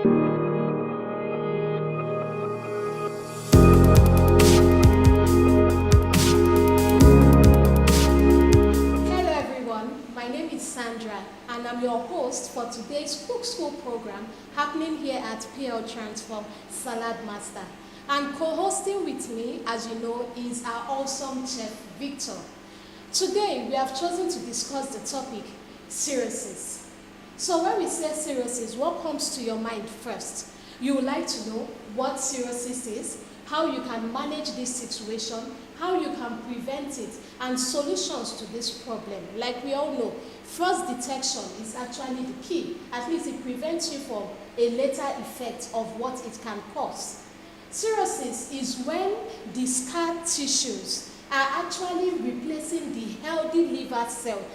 Hello everyone, my name is Sandra and I'm your host for today's Cook School program happening here at PL Transform Salad Master. And co-hosting with me, as you know, is our awesome chef Victor. Today we have chosen to discuss the topic cirrhosis. So when we say cirrhosis, what comes to your mind first? You would like to know what cirrhosis is, how you can manage this situation, how you can prevent it, and solutions to this problem. Like we all know, first detection is actually the key. At least it prevents you from a later effect of what it can cause. Cirrhosis is when the scar tissues are actually replacing the healthy liver cells.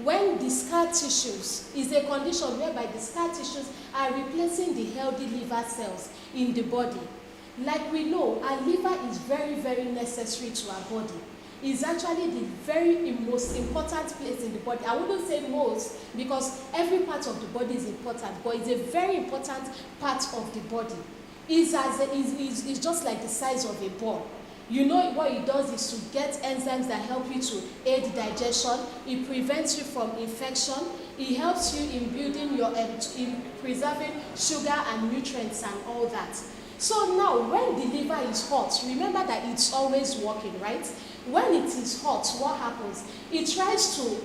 When the scar tissues is a condition whereby the scar tissues are replacing the healthy liver cells in the body. Like we know, our liver is very, very necessary to our body. It's actually the very most important place in the body. I wouldn't say most because every part of the body is important, but it's a very important part of the body. It's just like the size of a ball. You know what it does is to get enzymes that help you to aid digestion. It prevents you from infection. It helps you in building your, in preserving sugar and nutrients and all that. So now, when the liver is hot, remember that it's always working, right? When it is hot, what happens? It tries to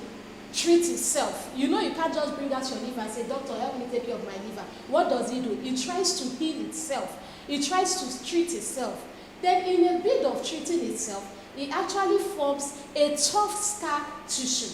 treat itself. You know, you can't just bring out your liver and say, "Doctor, help me take care of my liver." What does it do? It tries to heal itself. It tries to treat itself. Then in a bit of treating itself, it actually forms a tough scar tissue.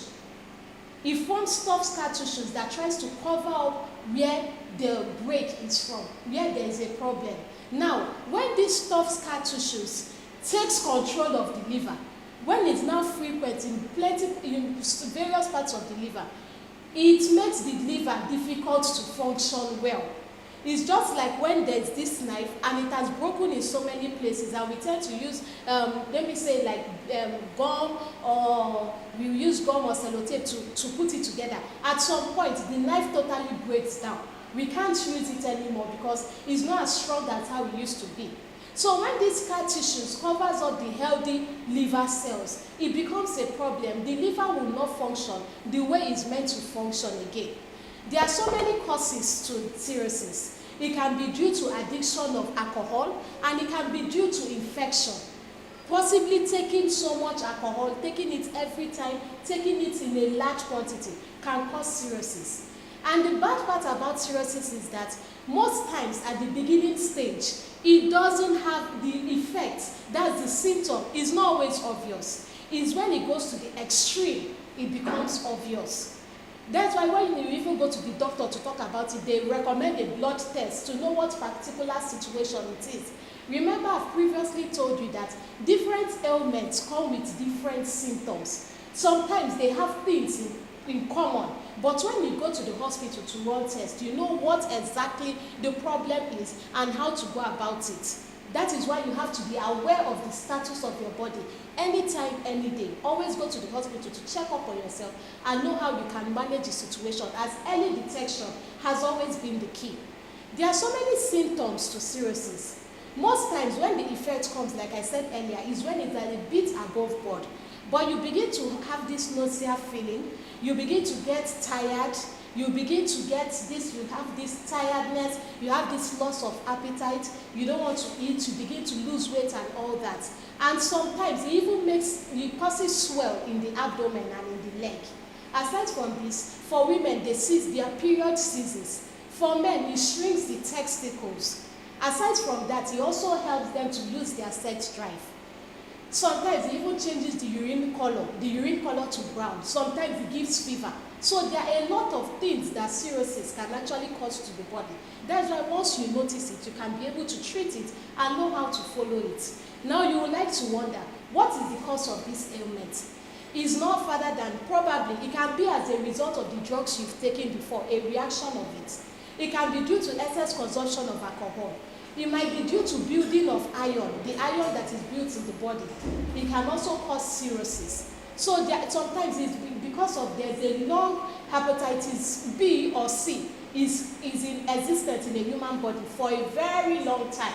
It forms tough scar tissues that tries to cover up where the break is from, where there is a problem. Now, when these tough scar tissues takes control of the liver, when it's now frequent in various parts of the liver, it makes the liver difficult to function well. It's just like when there's this knife and it has broken in so many places, and we tend to use, let me say like gum, or we use gum or sellotape to put it together. At some point, the knife totally breaks down. We can't use it anymore because it's not as strong as how it used to be. So when these scar tissues covers up the healthy liver cells, it becomes a problem. The liver will not function the way it's meant to function again. There are so many causes to cirrhosis. It can be due to addiction of alcohol, and it can be due to infection. Possibly taking so much alcohol, taking it every time, taking it in a large quantity can cause cirrhosis. And the bad part about cirrhosis is that most times at the beginning stage, it doesn't have the effect. That's the symptom. It's not always obvious. It's when it goes to the extreme, it becomes obvious. That's why when you even go to the doctor to talk about it, they recommend a blood test to know what particular situation it is. Remember, I've previously told you that different ailments come with different symptoms. Sometimes they have things in common, but when you go to the hospital to run tests, you know what exactly the problem is and how to go about it. That is why you have to be aware of the status of your body anytime, any day. Always go to the hospital to check up on yourself and know how you can manage the situation, as early detection has always been the key. There are so many symptoms to cirrhosis. Most times when the effect comes, like I said earlier, is when it's a bit above board. But you begin to have this nausea feeling, you begin to get tired, you begin to get this, you have this tiredness, you have this loss of appetite, you don't want to eat, you begin to lose weight and all that. And sometimes it even it causes swell in the abdomen and in the leg. Aside from this, for women, their period ceases. For men, it shrinks the testicles. Aside from that, it also helps them to lose their sex drive. Sometimes it even changes the urine color to brown. Sometimes it gives fever. So there are a lot of things that cirrhosis can actually cause to the body. That's why once you notice it, you can be able to treat it and know how to follow it. Now you would like to wonder, what is the cause of this ailment? It's not further than probably, it can be as a result of the drugs you've taken before, a reaction of it. It can be due to excess consumption of alcohol. It might be due to building of iron, the iron that is built in the body. It can also cause cirrhosis. So sometimes it's because of there's a long hepatitis B or C. is in existence in a human body for a very long time,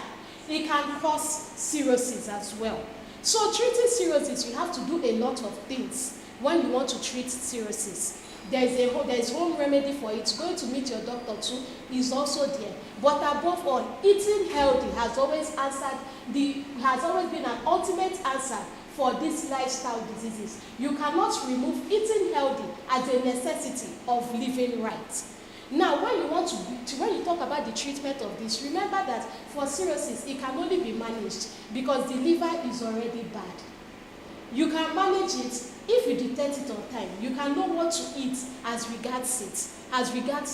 it can cause cirrhosis as well. So treating cirrhosis, you have to do a lot of things when you want to treat cirrhosis. There's home remedy for it. Going to meet your doctor too is also there. But above all, eating healthy has always been an ultimate answer for these lifestyle diseases. You cannot remove eating healthy as a necessity of living right. Now, when you talk about the treatment of this, remember that for cirrhosis, it can only be managed because the liver is already bad. You can manage it if you detect it on time. You can know what to eat as regards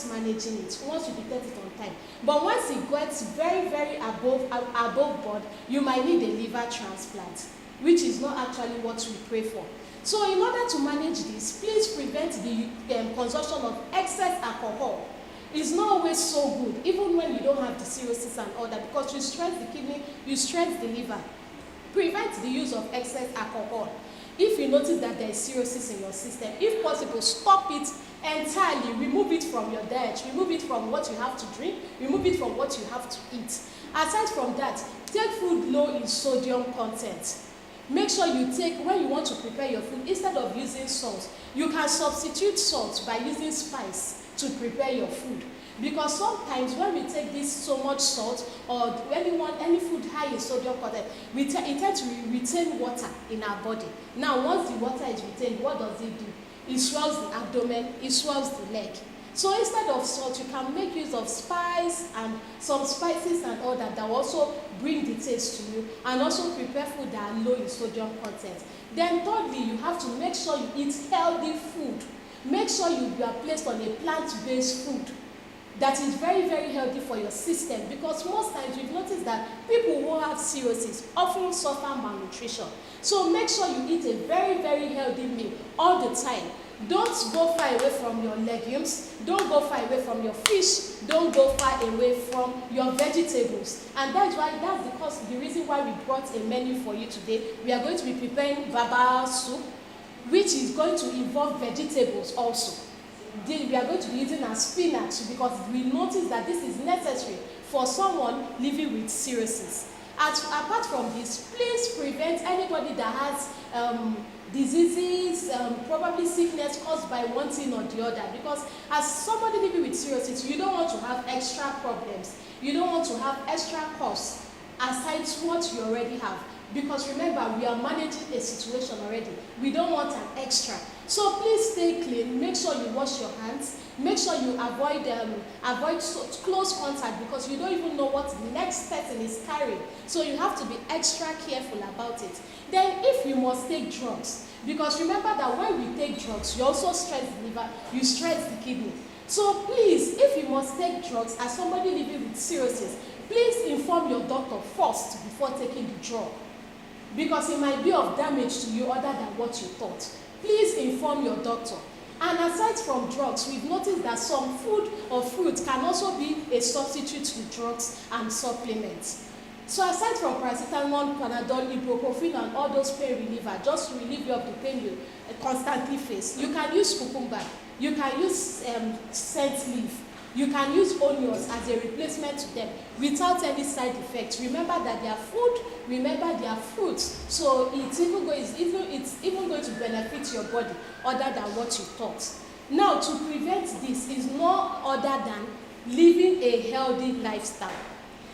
managing it once you detect it on time. But once it gets very, very above board, you might need a liver transplant, which is not actually what we pray for. So in order to manage this, please prevent the consumption of excess alcohol. It's not always so good, even when you don't have the cirrhosis and all that, because you stress the kidney, you stress the liver. Prevent the use of excess alcohol. If you notice that there is cirrhosis in your system, if possible, stop it entirely. Remove it from your diet. Remove it from what you have to drink. Remove it from what you have to eat. Aside from that, take food low in sodium content. Make sure you take, when you want to prepare your food, instead of using salt, you can substitute salt by using spice to prepare your food. Because sometimes when we take this so much salt or any food high in sodium content, it tends to retain water in our body. Now, once the water is retained, what does it do? It swells the abdomen, it swells the leg. So instead of salt, you can make use of spice and some spices and all that will also bring the taste to you, and also prepare food that are low in sodium content. Then thirdly, you have to make sure you eat healthy food. Make sure you are placed on a plant-based food that is very, very healthy for your system, because most times we've noticed that people who have cirrhosis often suffer malnutrition. So make sure you eat a very, very healthy meal all the time. Don't go far away from your legumes. Don't go far away from your fish. Don't go far away from your vegetables. And that's the reason why we brought a menu for you today. We are going to be preparing baba soup, which is going to involve vegetables also. We are going to be using our spinach because we notice that this is necessary for someone living with cirrhosis. Apart from this, please prevent anybody that has diseases, probably sickness caused by one thing or the other, because as somebody living with cirrhosis, you don't want to have extra problems. You don't want to have extra costs aside what you already have. Because remember, we are managing a situation already. We don't want an extra. So please stay clean. Make sure you wash your hands. Make sure you avoid close contact, because you don't even know what the next person is carrying. So you have to be extra careful about it. Then if you must take drugs, because remember that when we take drugs, you also stress the liver, you stress the kidney. So please, if you must take drugs as somebody living with cirrhosis, please inform your doctor first before taking the drug, because it might be of damage to you other than what you thought. Please inform your doctor. And aside from drugs, we've noticed that some food or fruit can also be a substitute to drugs and supplements. So aside from paracetamol, Panadol, ibuprofen, and all those pain reliever, just to relieve you of the pain you constantly face, you can use cucumber, you can use scent leaf, you can use onions as a replacement to them without any side effects. Remember that they are food, remember they are fruits, so it's even going to benefit your body other than what you thought. Now, to prevent this is no other than living a healthy lifestyle.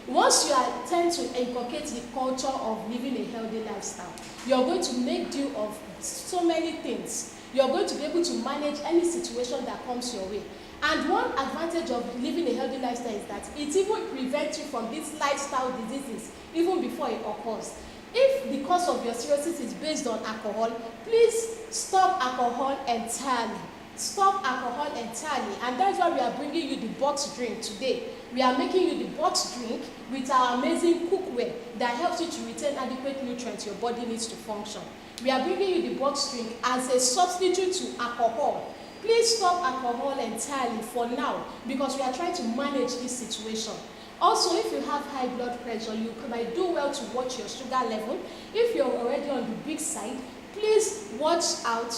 Once you tend to inculcate the culture of living a healthy lifestyle, you're going to make do of so many things. You're going to be able to manage any situation that comes your way. And one advantage of living a healthy lifestyle is that it even prevents you from these lifestyle diseases even before it occurs. If the cause of your cirrhosis is based on alcohol, please stop alcohol entirely. Stop alcohol entirely. And that's why we are bringing you the box drink today. We are making you the box drink with our amazing cookware that helps you to retain adequate nutrients your body needs to function. We are bringing you the box drink as a substitute to alcohol. Please stop alcohol entirely for now, because we are trying to manage this situation. Also, if you have high blood pressure, you might do well to watch your sugar level. If you're already on the big side, please watch out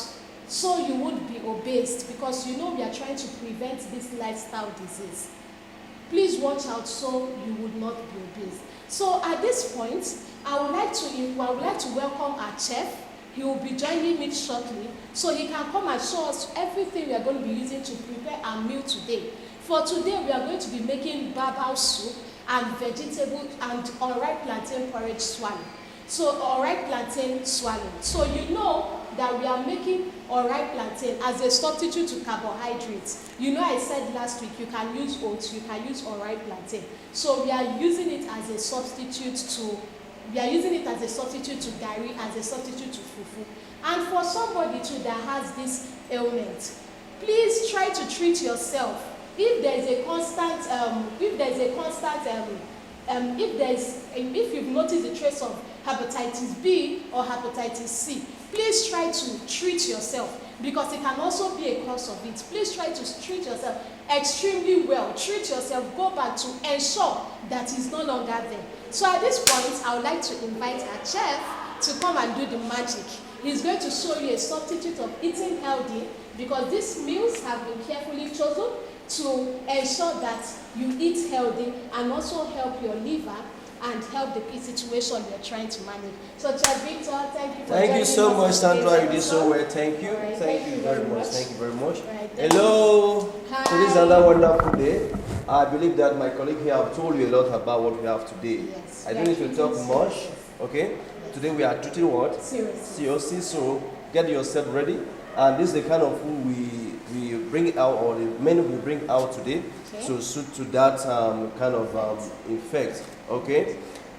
so you would be obese, because you know we are trying to prevent this lifestyle disease. Please watch out so you would not be obese. So at this point, I would like to welcome our chef. He will be joining me shortly, so he can come and show us everything we are going to be using to prepare our meal today. For today, we are going to be making baba soup and vegetable and alright plantain porridge swallow. So alright plantain swallow. So you know that we are making alright plantain as a substitute to carbohydrates. You know, I said last week you can use oats, you can use alright plantain. So we are using it as a substitute to gari, as a substitute to fufu. And for somebody too that has this ailment, please try to treat yourself. If you've noticed a trace of hepatitis B or hepatitis C, please try to treat yourself, because it can also be a cause of it. Please try to treat yourself extremely well. Treat yourself, go back to ensure that it's no longer there. So at this point, I would like to invite our chef to come and do the magic. He's going to show you a substitute of eating healthy, because these meals have been carefully chosen to ensure that you eat healthy and also help your liver and help the situation you're trying to manage. So Chef Victor, thank you for Thank you so much, Sandra. You did so well. Thank you. Right, thank you very much. Thank you very much. Right, hello. Hi. So this is another wonderful day. I believe that my colleague here have told you a lot about what we have today. Yes, I don't need to talk much. Okay. Yes. Today we are treating what? Cirrhosis. So get yourself ready. And this is the kind of food we bring out, or the menu we bring out today, okay, to suit to that kind of effect. Okay.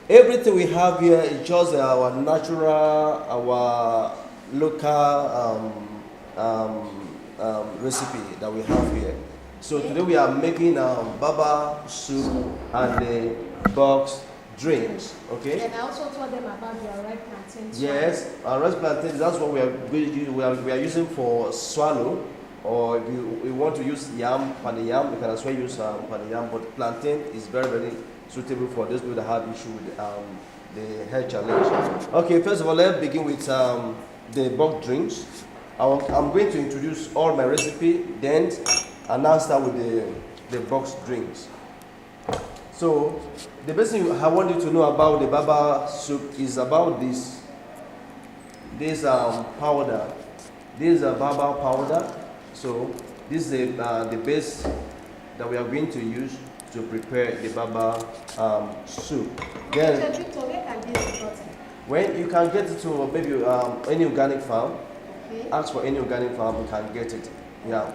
Everything we have here is just our natural, our local recipe that we have here. So today we are making baba soup and the box drinks. Okay. And I also told them about the alright plantain. Yes, alright plantain. That's what we are going to use. We are using for swallow. Or if you want to use yam, pani yam, you can as well use pani yam. But plantain is very, very suitable for those people that have issue with the health challenge. Okay, first of all, let's begin with the bulk drinks. I'm going to introduce all my recipe, then and now start with the box drinks. So the best thing I want you to know about the baba soup is about this powder. This is a baba powder. So this is the base that we are going to use to prepare the baba soup. Then when you can get it to maybe any organic farm, okay, ask for any organic farm, you can get it. Yeah.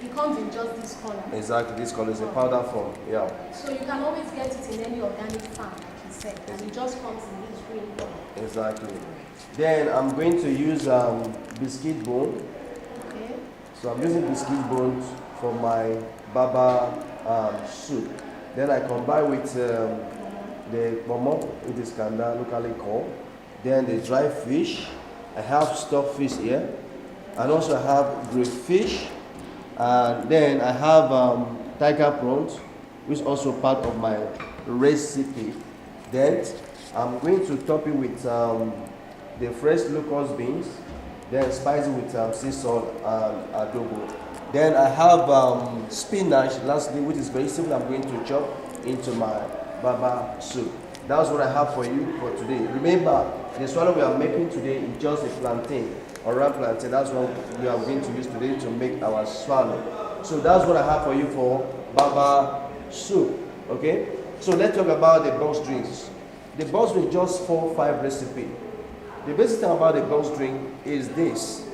It comes in just this color. Exactly, this color is a powder form. Yeah. So you can always get it in any organic farm, like you said, and it just comes in this green color. Exactly. Then I'm going to use biscuit bone. Okay. So I'm using biscuit bones for my baba soup. Then I combine with the momo, it is kanda, locally called. Then the dry fish. I have stuffed fish here. And also I have grilled fish. And then I have tiger prawns, which is also part of my recipe. Then I'm going to top it with the fresh locust beans. Then spice it with sea salt and adobo. Then I have spinach, lastly, which is very simple. I'm going to chop into my baba soup. That's what I have for you for today. Remember, the swallow we are making today is just a plantain, or round plantain. That's what we are going to use today to make our swallow. So that's what I have for you for baba soup. Okay? So let's talk about the box drinks. The box drink just 4 or 5 recipes. The basic thing about the box drink is this,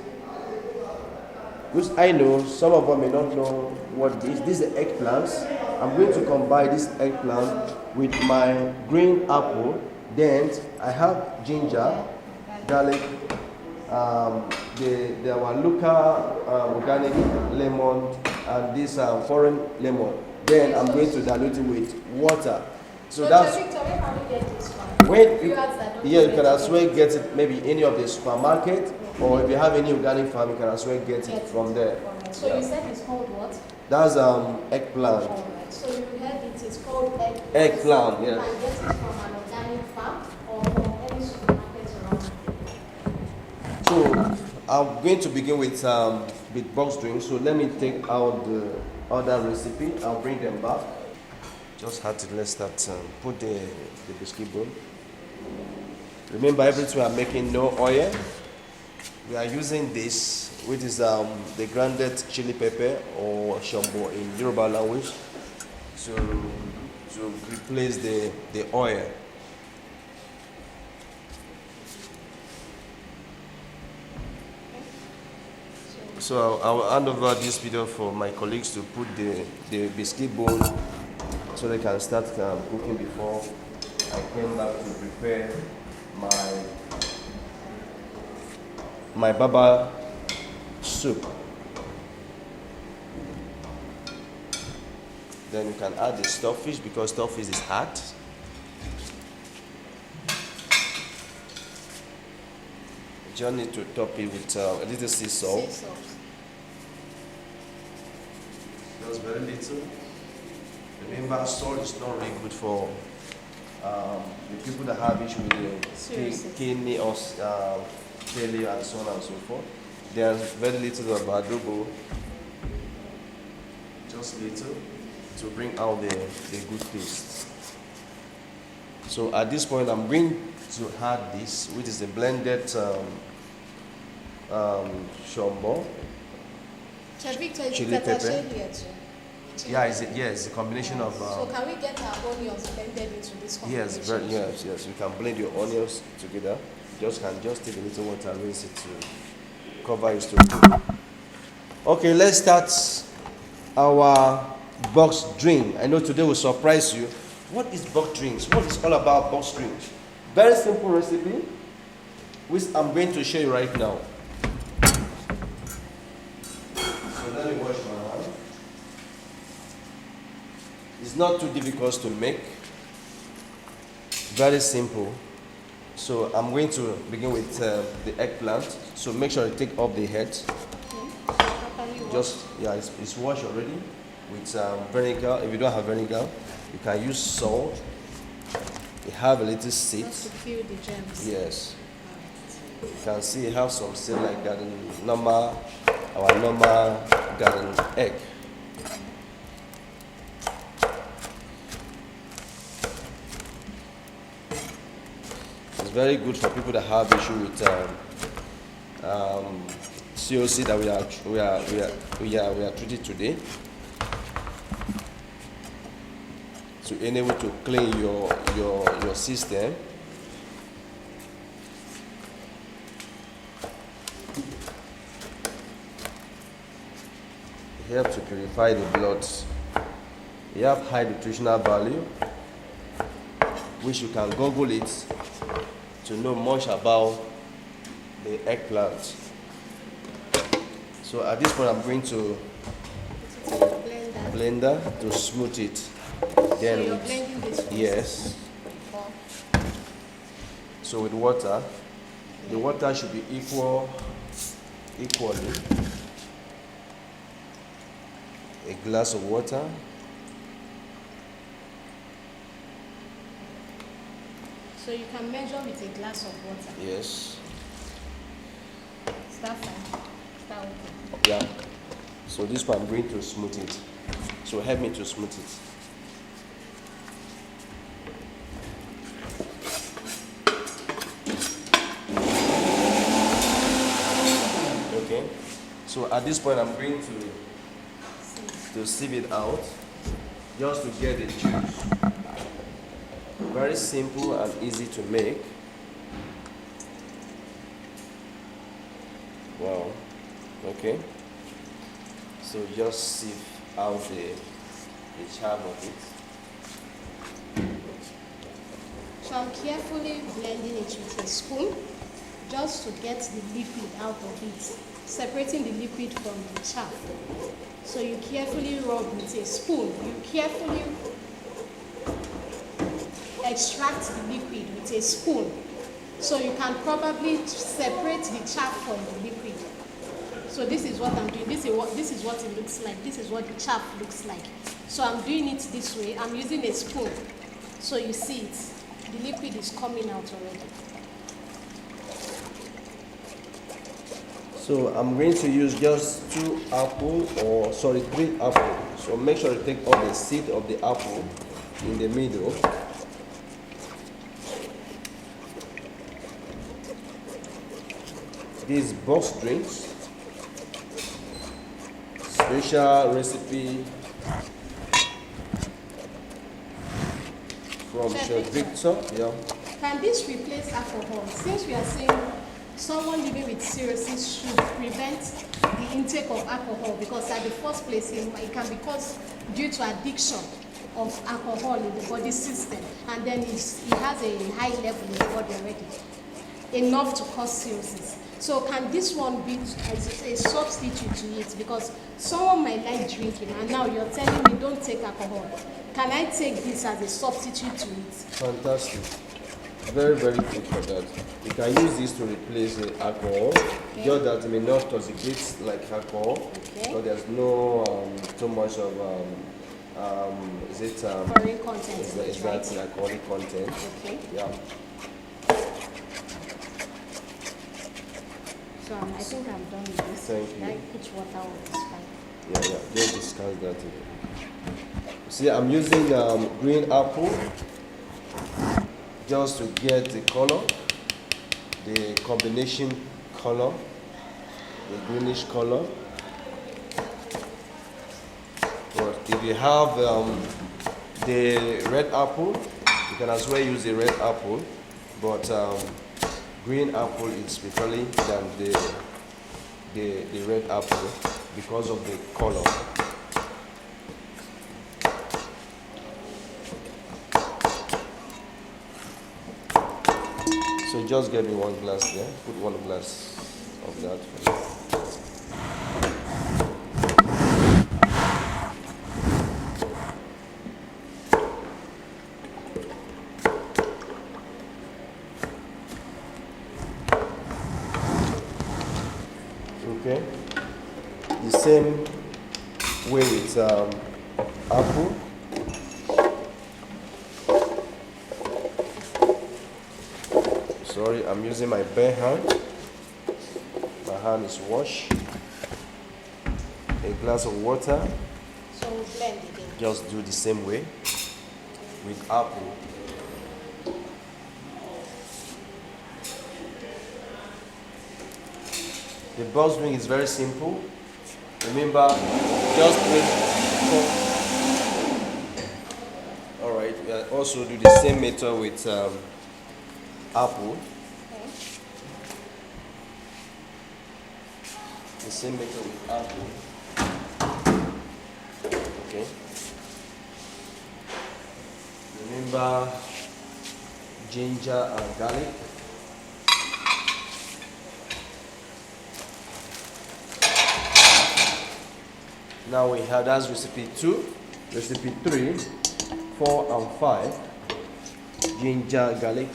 which I know some of them may not know what it is. This is the eggplants. I'm going to combine this eggplant with my green apple. Then I have ginger, garlic, our local organic lemon, and this foreign lemon. Then I'm going to dilute it with water. So that's you can as well get it maybe any of the supermarket, or if you have any organic farm, you can as well get it from there. So you said it's called what? That's eggplant. So you heard it's called eggplant. Eggplant, yeah. You can get it from an organic farm or from any supermarket around. So I'm going to begin with box drinks. So let me take out the other recipe. I'll bring them back. Just had to let's start. Put the biscuit bone. Remember, everything we are making no oil. We are using this, which is the grounded chili pepper or shombo in Yoruba language, to replace the oil. So I'll hand over this video for my colleagues to put the biscuit bone so they can start cooking before I came back to prepare my baba soup. Then you can add the stockfish because stockfish is hard. You just need to top it with a little sea salt. Just very little. Remember, salt is not really good for the people that have issue with the kidney or failure and so on and so forth. There's very little of adobo, just little, to bring out the good taste. So at this point, I'm going to add this, which is a blended shombo, chili pepper. Yeah, it's a combination of. So can we get our onions blended into this combination? Yes. You can blend your onions together. Just take a little water, rinse it to cover it to cook. Okay, let's start our box drink. I know today will surprise you. What is box drinks? What is all about box drinks? Very simple recipe, which I'm going to show you right now. So let me wash my hand. It's not too difficult to make. Very simple. So I'm going to begin with the eggplant. So make sure you take off the head. It's washed already with vinegar. If you don't have vinegar, you can use salt. You have a little seed. Just to kill the germs. Yes. You can see you have some seed like that in our normal garden egg. It's very good for people that have issue with cirrhosis that we are treating today. To enable to clean your system. It helps to purify the blood. You have high nutritional value, which you can Google it to know much about the eggplant. So at this point, I'm going to blender to smooth it. Then so you're blending this first? Yes. So with water, the water should be equally. A glass of water. So you can measure with a glass of water? Yes. Start fine. Start okay. Yeah. So this one I'm going to smooth it. So help me to smooth it. Okay. So at this point I'm going to sieve it out just to get the juice. Very simple and easy to make. Wow. Okay. So just sieve out the charm of it. So I'm carefully blending it with a spoon just to get the liquid out of it, separating the liquid from the chaff. So you carefully rub with a spoon. You carefully extract the liquid with a spoon. So you can probably separate the chaff from the liquid. So this is what I'm doing. This is what it looks like. This is what the chaff looks like. So I'm doing it this way. I'm using a spoon. So you see it. The liquid is coming out already. So I'm going to use just 3 apples. So make sure you take all the seed of the apple in the middle. These box drinks, special recipe from Chef Victor. Yeah. Can this replace alcohol? Since we are saying someone living with cirrhosis should prevent the intake of alcohol, because at the first place it can be caused due to addiction of alcohol in the body system, and then it has a high level in the body already, enough to cause cirrhosis. So can this one be a substitute to it? Because someone might like drinking, and now you're telling me don't take alcohol. Can I take this as a substitute to it? Fantastic. Very, very good for that. You can use this to replace the alcohol. Okay. Just that it may not toxicate like alcohol. Okay. So there's no too much of chlorine content. Is that alcoholic content? Okay. Yeah. So I think I'm done with this. Thank you. I put water on this fine. Yeah. Just discuss that. See, I'm using green apple just to get the color, the combination color, the greenish color. But if you have the red apple, you can as well use the red apple. But green apple is preferably than the red apple because of the color. So just get me 1 glass there. Put 1 glass of that for me. Okay. The same way with apple. Sorry, I'm using my bare hand. My hand is washed. A glass of water. So we blend it in. Just do the same way with apple. The box drink is very simple. Remember, just drink. Alright, we also do the same method with apple. Okay. The same method with apple. Okay. Remember ginger and garlic. Now we have that's recipe 2, recipe 3, 4 and 5. Ginger, garlic.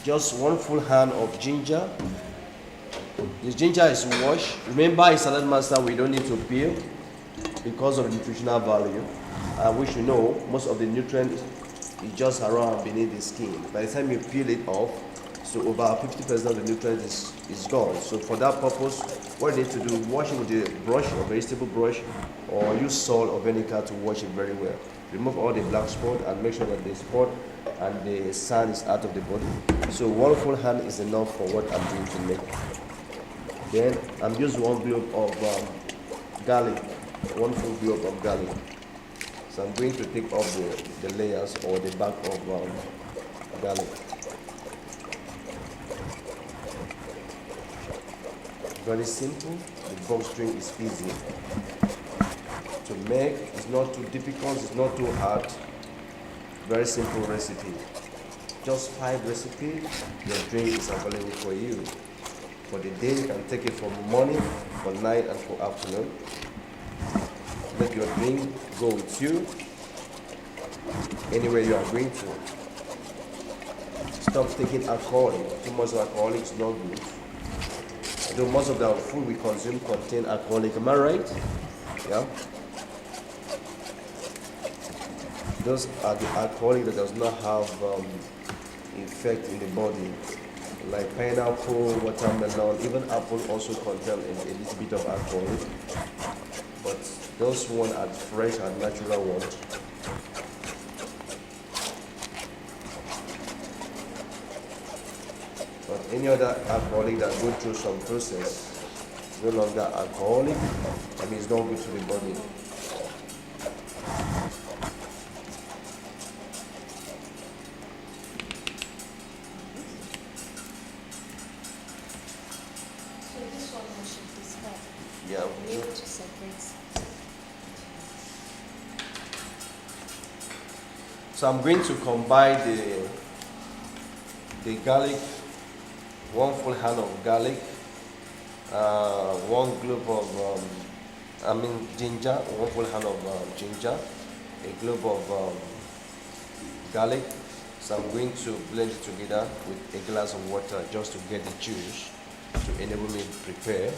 Just 1 full hand of ginger. The ginger is washed. Remember, in Salad Master, we don't need to peel because of the nutritional value. We should know most of the nutrients is just around beneath the skin. By the time you peel it off, so over 50% of the nutrients is gone. So for that purpose, what you need to do, wash it with a brush or vegetable brush, or use salt or vinegar to wash it very well. Remove all the black spot and make sure that the spot and the sand is out of the body. So 1 full hand is enough for what I'm going to make. Then I'm using 1 clove of garlic, 1 full clove of garlic. So I'm going to take off the layers or the back of garlic. Very simple. The box drink is easy to make. It's not too difficult. It's not too hard. Very simple recipe. Just 5 recipes. Your drink is available for you. For the day, you can take it for morning, for night, and for afternoon. Let your drink go with you anywhere you are going to. Stop taking alcohol. Too much alcohol is not good. Though most of the food we consume contain alcoholic, am I right? Yeah. Those are the alcoholic that does not have effect in the body. like pineapple, watermelon, even apple also contain a little bit of alcohol. But those ones are fresh and natural ones. But any other alcoholic that go through some process is no longer alcoholic, and it's not good to the body. So this one we should discard. Yeah. We need to separate. So I'm going to combine the garlic, 1 full hand of garlic, 1 clove of ginger, 1 full hand of ginger, a clove of garlic. So I'm going to blend it together with a glass of water just to get the juice to enable me to prepare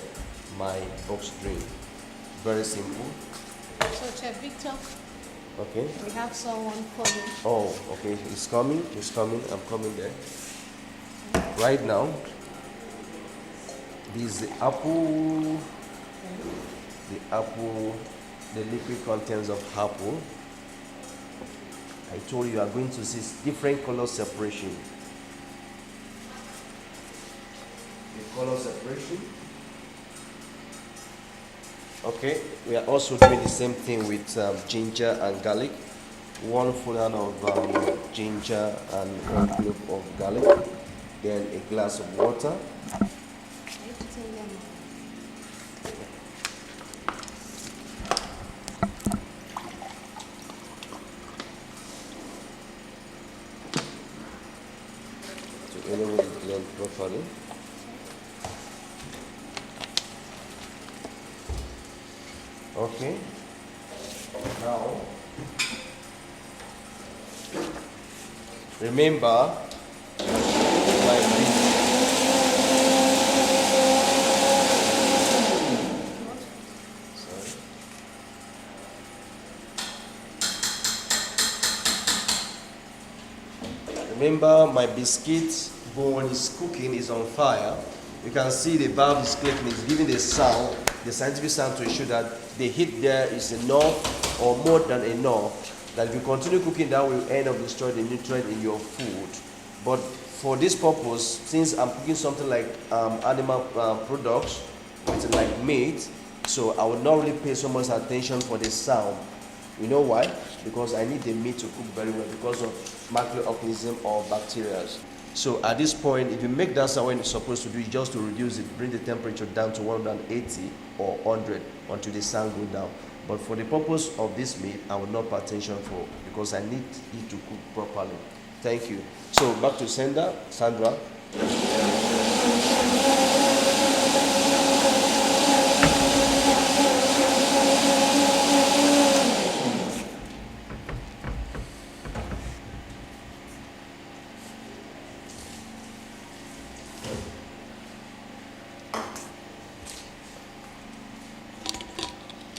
my box drink. Very simple. So Chef Victor, Okay. we have someone coming. Oh, okay. It's coming. It's coming. I'm coming there. Right now, this is the apple. The apple, the liquid contents of apple. I told you are going to see different color separation. The color separation. Okay, we are also doing the same thing with ginger and garlic. 1 full hand of ginger and 1 clove of garlic. Then a glass of water. To enable it to blend properly. Okay. Now, remember my sorry. Remember my biscuit bowl is cooking, is on fire. You can see the valve is clicking, it's giving the sound, the scientific sound to show that the heat there is enough or more than enough that if you continue cooking that will end up destroying the nutrient in your food. But for this purpose, since I'm cooking something like animal products, which is like meat, so I would not really pay so much attention for the sound. You know why? Because I need the meat to cook very well because of microorganism or bacteria. So at this point, if you make that sound when it's supposed to do it, just to reduce it, bring the temperature down to 180 or 100 until the sound go down. But for the purpose of this meat, I will not pay attention for because I need it to cook properly. Thank you. So back to Sandra.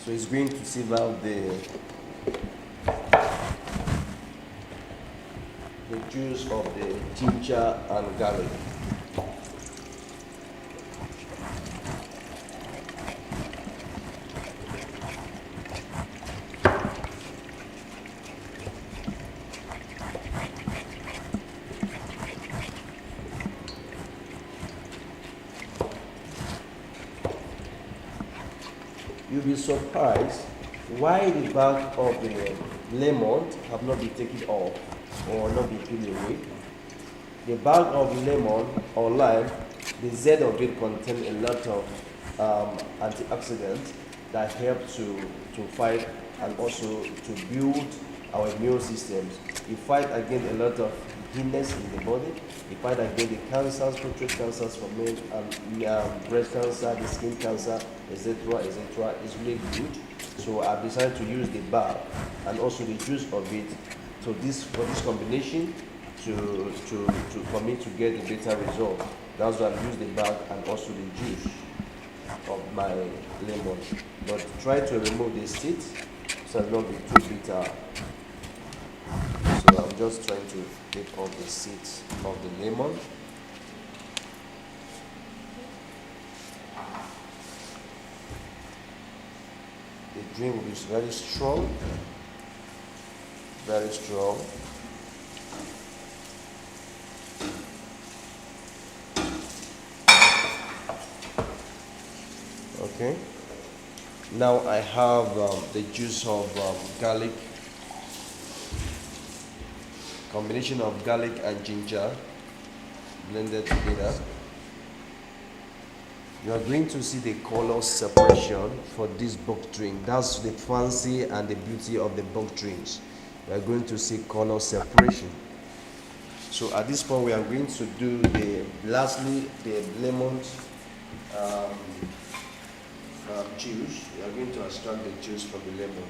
So it's going to sieve out the juice of the ginger and garlic. You'll be surprised why the back of the lemon have not been taken off or not been peeled away. The back of lemon or lime, the zest of it contains a lot of antioxidants that help to fight and also to build our immune systems. It fight against a lot of illness in the body. It fight against the cancers, prostate cancers for men, and breast cancer, the skin cancer, etc., etc. It's really good. So I've decided to use the bark and also the juice of it. So for this combination for me to get a better result. That's why I use the bark and also the juice of my lemon. But try to remove the seeds so it's not be too bitter. So I'm just trying to take off the seeds of the lemon. the drink will be very strong. Very strong. Okay. Now I have the juice of garlic, combination of garlic and ginger blended together. You are going to see the color separation for this book drink. That's the fancy and the beauty of the book drinks. We are going to see color separation. So at this point we are going to do lastly the lemon juice. We are going to extract the juice from the lemon.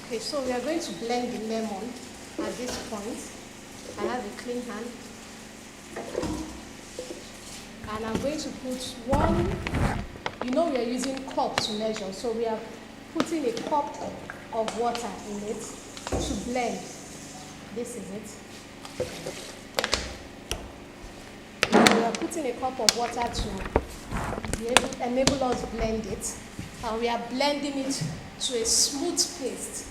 Okay, so we are going to blend the lemon at this point. I have a clean hand. And I'm going to put one, we are using cup to measure, so we are putting a cup of water in it to blend. This is it. We are putting a cup of water to enable us to blend it. And we are blending it to a smooth paste.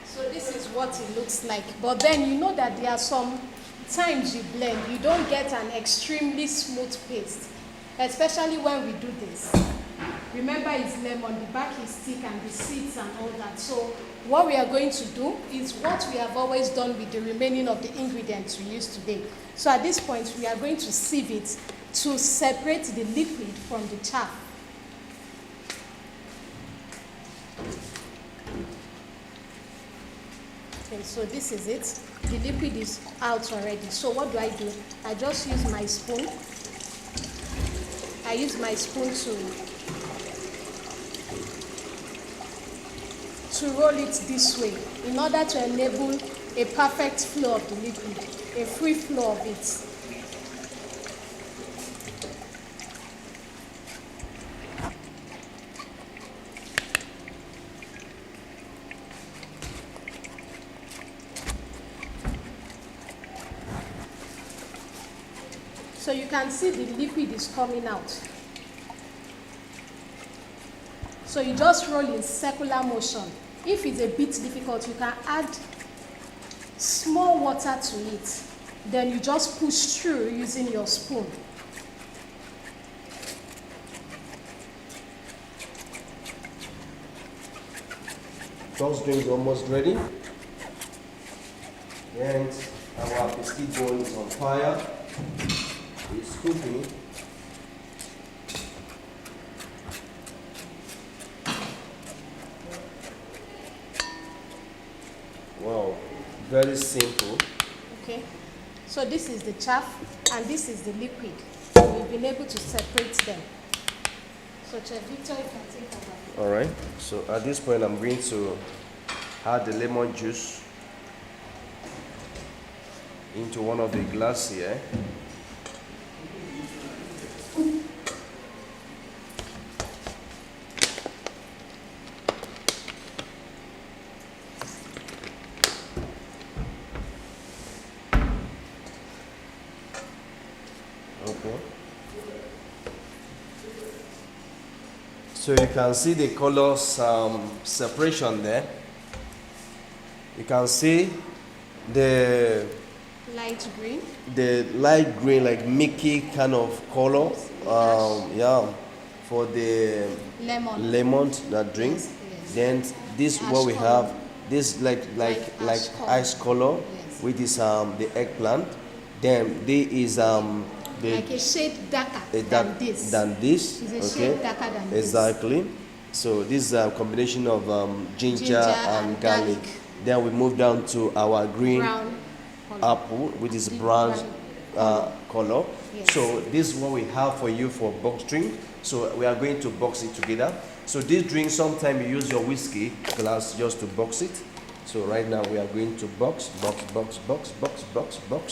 So this is what it looks like. But then you know that there are some times you blend, you don't get an extremely smooth paste, especially when we do this. Remember, it's lemon, the back is thick and the seeds and all that. So what we are going to do is what we have always done with the remaining of the ingredients we use today. So at this point, we are going to sieve it to separate the liquid from the chaff. Okay, so this is it. The liquid is out already. So what do? I just use my spoon. I use my spoon to roll it this way in order to enable a perfect flow of the liquid, a free flow of it. So you can see the liquid is coming out. So you just roll in circular motion. If it's a bit difficult, you can add small water to it. Then you just push through using your spoon. Those drinks are almost ready. And our biscuit bowl is on fire. It's cooking. Wow, very simple. Okay, so this is the chaff and this is the liquid. So we've been able to separate them. So Chef Victor, you can take over. All right, so at this point I'm going to add the lemon juice into one of the glass here. Okay. So you can see the colors separation there. You can see the light green, like milky kind of color. Yeah, for the lemon that drink. Yes. Then this Ash what we color. have. This like ice color, Yes. which is the eggplant. Then there is like a shade darker than this. It's a shade darker than exactly. So this is a combination of ginger and garlic. Then we move down to our green Brown color. apple, which is Deep brown brown color. Yes. So this is what we have for you for box drink. So we are going to box it together. So this drink, sometimes you use your whiskey glass just to box it. So right now we are going to box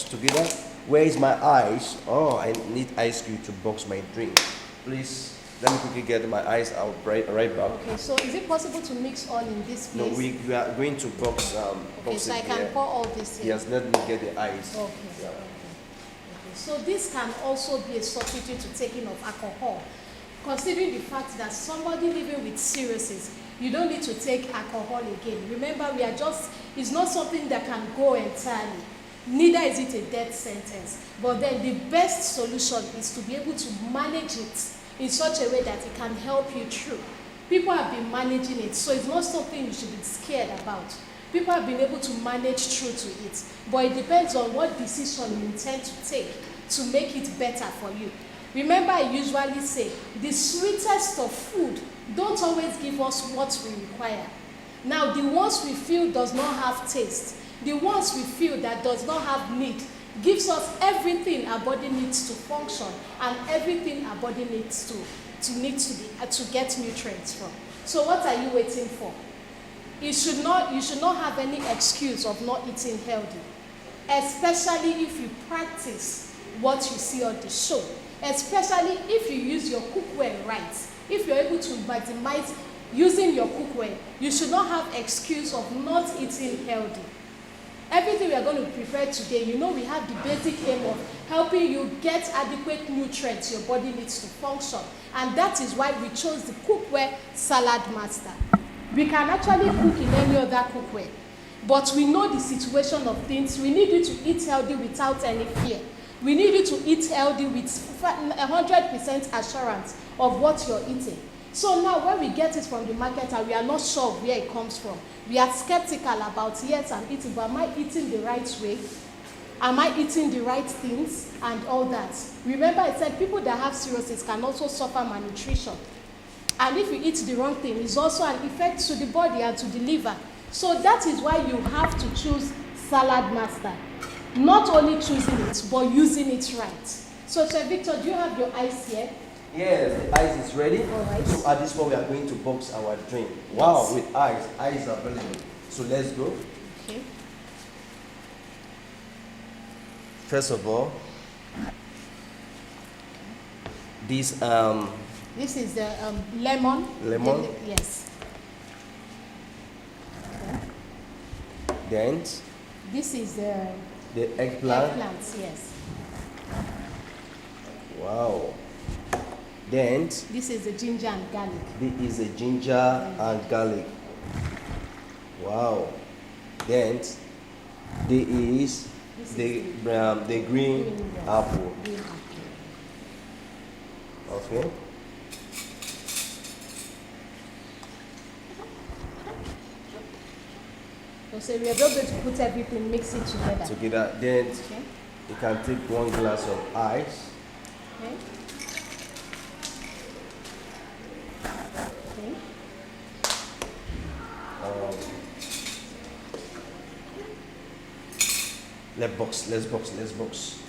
together. Where is my ice? Oh, I need ice cube to box my drink. Please, let me quickly get my ice out right back. Okay, so is it possible to mix all in this place? No, we are going to box. Okay, box so it I can here. pour all this here. Yes, let me get the ice. Okay. Yeah. Okay. So this can also be a substitute to taking of alcohol. Considering the fact that somebody living with cirrhosis, you don't need to take alcohol again. Remember, it's not something that can go entirely. Neither is it a death sentence. But then the best solution is to be able to manage it in such a way that it can help you through. People have been managing it, so it's not something you should be scared about. People have been able to manage through to it, but it depends on what decision you intend to take to make it better for you. Remember, I usually say, the sweetest of food don't always give us what we require. Now, the ones we feel does not have taste, the ones we feel that does not have need, gives us everything our body needs to function and everything our body needs to get nutrients from. So what are you waiting for? You should not have any excuse of not eating healthy, especially if you practice what you see on the show, especially if you use your cookware right. If you're able to maximize using your cookware, you should not have excuse of not eating healthy. Everything we are going to prepare today, we have the basic aim of helping you get adequate nutrients your body needs to function. And that is why we chose the Cookware Salad Master. We can actually cook in any other cookware, but we know the situation of things. We need you to eat healthy without any fear. We need you to eat healthy with 100% assurance of what you're eating. So now when we get it from the market and we are not sure where it comes from, we are skeptical about, yes, I'm eating, but am I eating the right way? Am I eating the right things and all that? Remember, I said people that have cirrhosis can also suffer malnutrition. And if you eat the wrong thing, it's also an effect to the body and to the liver. So that is why you have to choose Salad Master. Not only choosing it, but using it right. So, Sir Victor, do you have your ice here? Yes, the ice is ready. All right. So at this point, we are going to box our drink. Yes. Wow, with ice. Ice are available. So let's go. Okay. First of all, this is the lemon. Lemon? Yes. Okay. Then This is the eggplant. eggplants, yes. Wow. Then This is the ginger and garlic. this is a ginger and garlic. Wow. Then there is This the is green apple. Green apple. Okay. So we are just going to put everything, mix it together. Together. Then Okay. you can take 1 glass of ice. Okay. Okay. Let's box.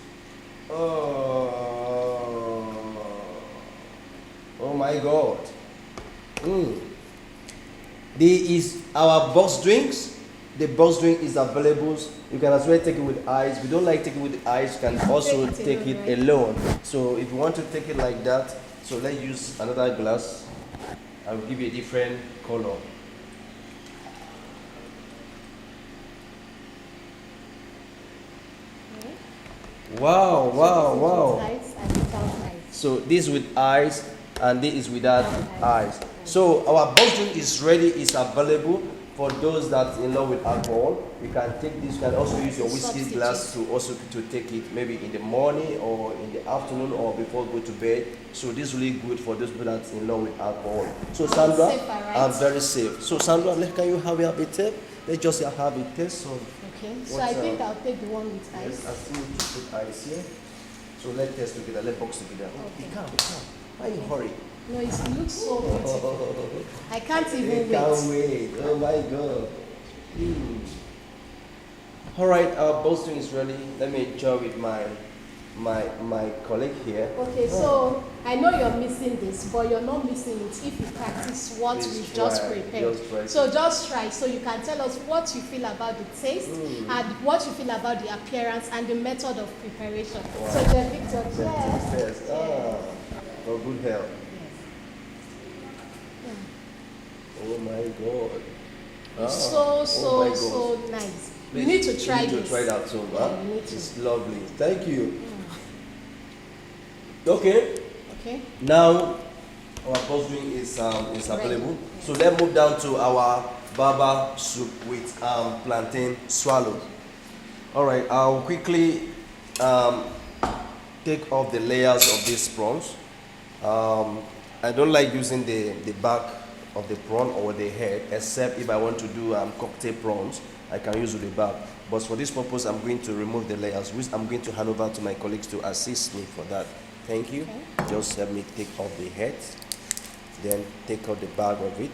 Oh my God. This is our box drinks. The box drink is available. You can as well take it with ice. If you don't like taking with ice, you can also take it alone. So if you want to take it like that, so let's use another glass. I will give you a different color. Wow. With ice and without ice. So this with ice and this is without ice. So our box drink is ready, it's available for those that in love with alcohol. You can take this, you can also use your whiskey glass to take it maybe in the morning or in the afternoon or before you go to bed. So this is really good for those people that's in love with alcohol. So Sandra, safer, right? I'm very safe. So Sandra, can you have a taste? Let's just have a taste. So Okay, so I think I'll take the one with ice. yes, I still need to put ice here. So let's test together, let's box together. Okay. Be calm. Why you hurry? No, it looks so beautiful. I can't even wait. Can't wait. Oh my God. All right, our boasting is ready. Let me enjoy with my colleague here. Okay, so I know you're missing this, but you're not missing it if you practice what we've just prepared. So just try, so you can tell us what you feel about the taste and what you feel about the appearance and the method of preparation. Wow. So Victor, cheers. For good health. Yes. Oh my God. It's so nice. Please, you need to try this. You need to try that too, huh? You need to. It's lovely. Thank you. Okay. Now our boasting is available. Right. So let's move down to our baba soup with plantain swallow. All right. I'll quickly take off the layers of these prawns. I don't like using the back of the prawn or the head, except if I want to do cocktail prawns, I can use the back. But for this purpose, I'm going to remove the layers, which I'm going to hand over to my colleagues to assist me for that. Thank you. Okay. Just help me take off the head, then take out the back of it.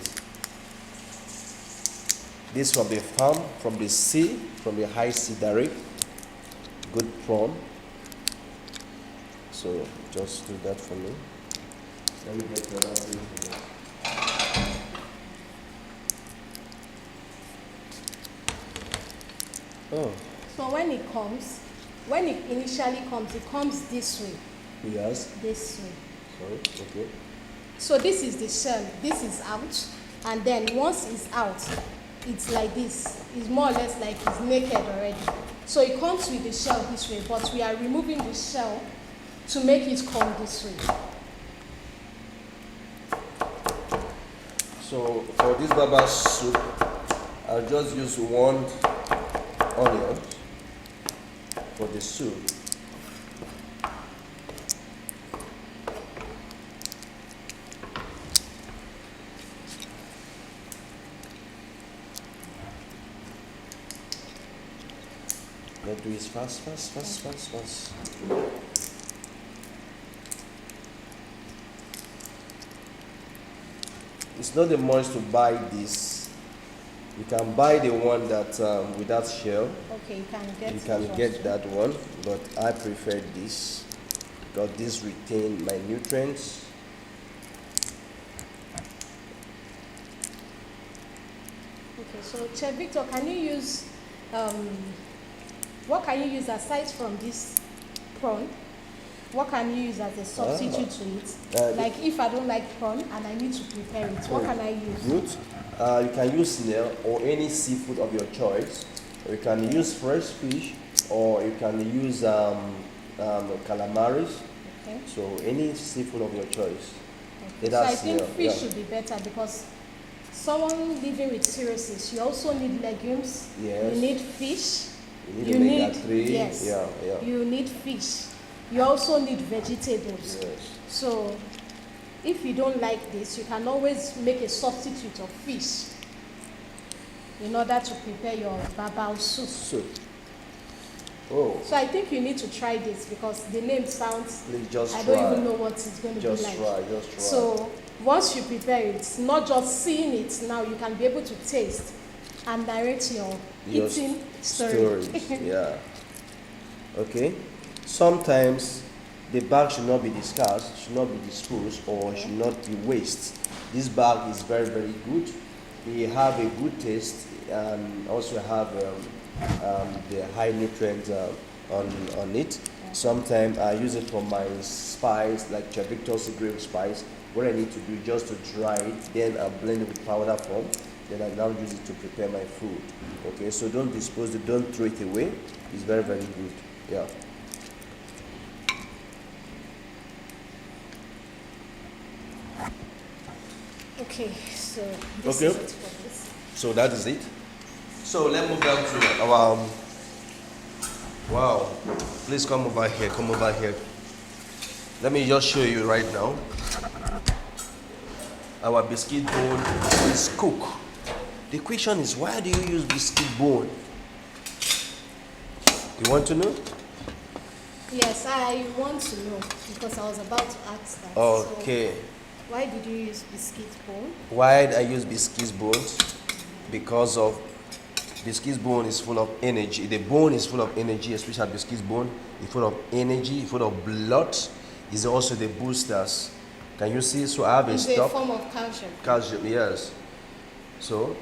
This from the farm, from the sea, from the high sea direct. Good prawn. So just do that for me. Let me get the other thing here. Oh. So when it initially comes, it comes this way. Yes. This way. Sorry. Okay. So this is the shell. This is out, and then once it's out, it's like this. It's more or less like it's naked already. So it comes with the shell this way, but we are removing the shell to make it come this way. So for this baba soup, I'll just use 1 onion for the soup. Let's do it fast. It's not the must to buy this. You can buy the one that without shell. Okay, you can get that one, but I prefer this because this retains my nutrients. Okay, so Chef Victor, can you use what can you use aside from this prawn? What can you use as a substitute to it? Like if I don't like prawn and I need to prepare it, what can I use? Good. You can use snail or any seafood of your choice. You can use fresh fish or you can use calamaris. Okay. So any seafood of your choice. Okay. So I think fish should be better because someone living with cirrhosis, you also need legumes. Yes. You need fish. You need omega-3. Yes. Yeah. You need fish. You also need vegetables. Yes. So if you don't like this, you can always make a substitute of fish in order to prepare your baba soup. Oh. So I think you need to try this because the name sounds, Just I don't even know what it's going to be like. Just try. So once you prepare it, not just seeing it, now you can be able to taste and narrate your eating story. Yeah. Okay. Sometimes the bag should not be discarded, should not be disposed, or should not be wasted. This bag is very, very good. They have a good taste and also have the high nutrients on it. Sometimes I use it for my spice, like Chef Victor's grilled spice. What I need to do just to dry it, then I blend it with powder form. Then I now use it to prepare my food. Okay, so don't dispose it, don't throw it away. It's very, very good. Yeah. Okay, so this is it for this. So that is it. So let's move down to our wow. Please come over here. Let me just show you right now. Our biscuit bone is cooked. The question is, why do you use biscuit bone? You want to know? Yes, I want to know because I was about to ask that. Okay. So why did you use biscuit bone? Why I use biscuit bones? Because of biscuit's bone is full of energy. The bone is full of energy, especially biscuit's bone is full of energy, full of blood. Is also the boosters. Can you see? So I have It's a stock. a form of calcium. Calcium, yes. So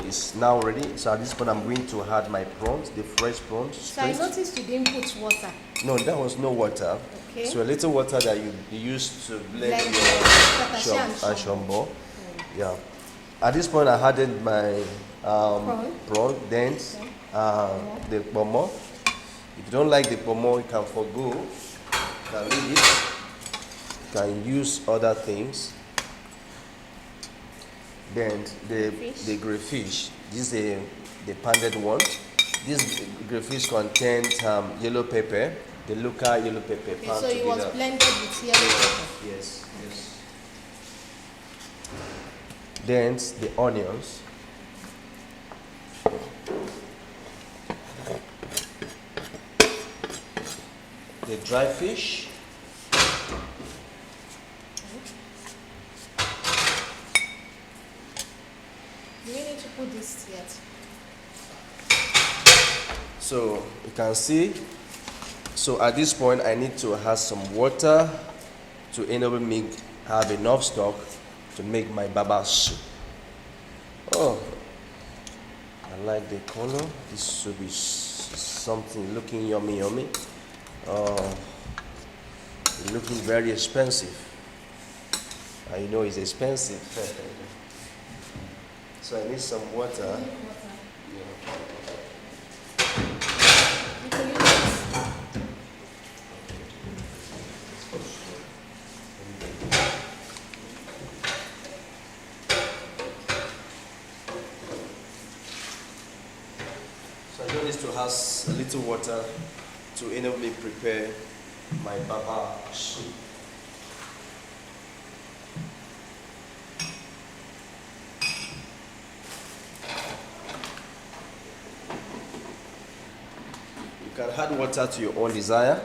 it's now ready. So at this point, I'm going to add my prawns, the fresh prawns. So I noticed you didn't put water. No, that was no water. Okay. So a little water that you use to blend Blend your your and shombo. Yeah. At this point, I added my prawn, then the pomo. If you don't like the pomo, you can forgo. You can leave it. You can use other things. Then the crayfish. This is the pounded one. This crayfish contains yellow pepper, the local yellow pepper. Okay, so it was blended with yellow pepper. Yes, yes. Then the onions. The dry fish. Do we need to put this yet? So you can see. So at this point, I need to add some water to enable me have enough stock to make my baba soup. Oh, I like the color. This should be something looking yummy, yummy. Oh, it's looking very expensive. I know it's expensive. So I need some water. So I need to have a little water to enable me prepare my baba soup. You can add water to your own desire.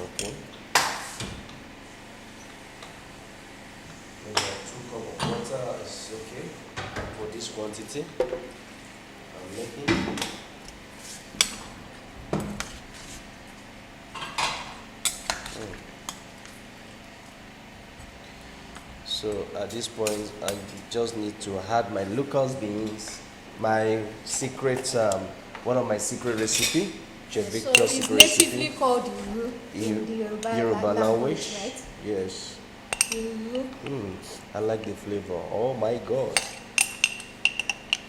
Okay. Maybe 2 cups of water is okay for this quantity I'm making. So at this point, I just need to add my locust beans, my secret, one of my secret recipe, Chef Victor's so secret it's natively recipe. called Iru in the Yoruba language, right? Yes. Iru. I like the flavor. Oh my God.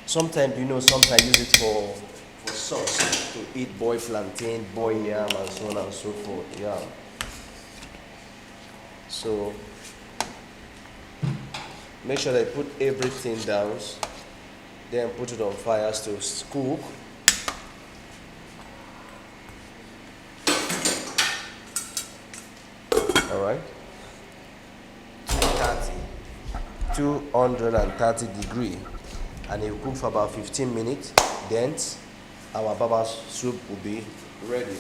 Sometimes, sometimes I use it for sauce to eat boiled plantain, boiled yam, and so on and so forth. Yeah. So make sure that you put everything down, then put it on fire to cook. All right. 230 degree, and it will cook for about 15 minutes. Then our baba soup will be ready.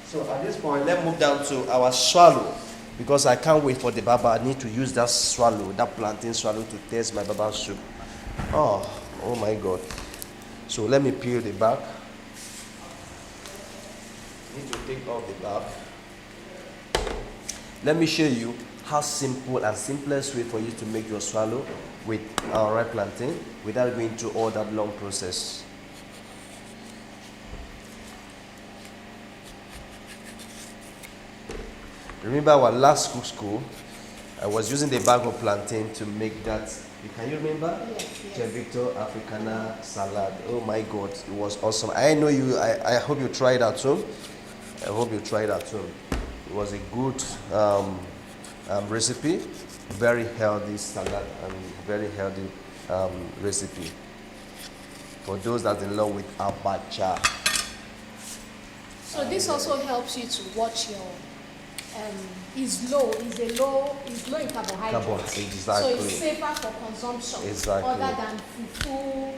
So at this point, let's move down to our swallow, because I can't wait for the baba. I need to use that swallow, that plantain swallow, to taste my baba soup. Oh my God. So let me peel the back. Need to take off the back. Let me show you how simple and simplest way for you to make your swallow with our ripe plantain without going through all that long process. Remember our last cook school, I was using the bag of plantain to make that. Can you remember? Yes. Chef Victor Africana salad. Oh my God, it was awesome. I know you. I hope you tried at home. I hope you tried at home. It was a good recipe, very healthy salad and very healthy recipe for those that are in love with abacha. So this also helps you to watch your is low in carbohydrates. Exactly. So it's safer for consumption. Exactly. Other than fufu,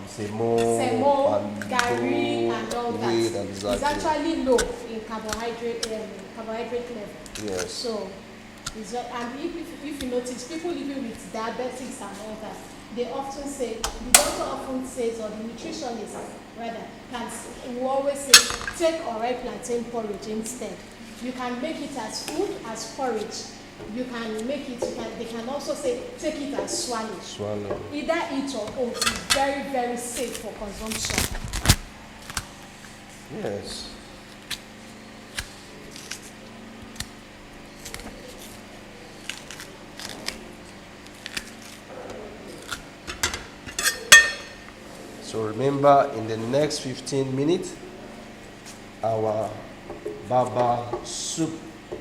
semo, gari, and all that. Exactly. It's actually low in carbohydrate level. Yes. So And if you notice, people living with diabetics and all that, they often say, the doctor often says, or the nutritionist rather, will always say, take alright plantain porridge instead. You can make it as food, as porridge. You can make it, they can also say, take it as swallow. Swallow. Either eat or oat is very, very safe for consumption. Yes. So remember, in the next 15 minutes, our baba soup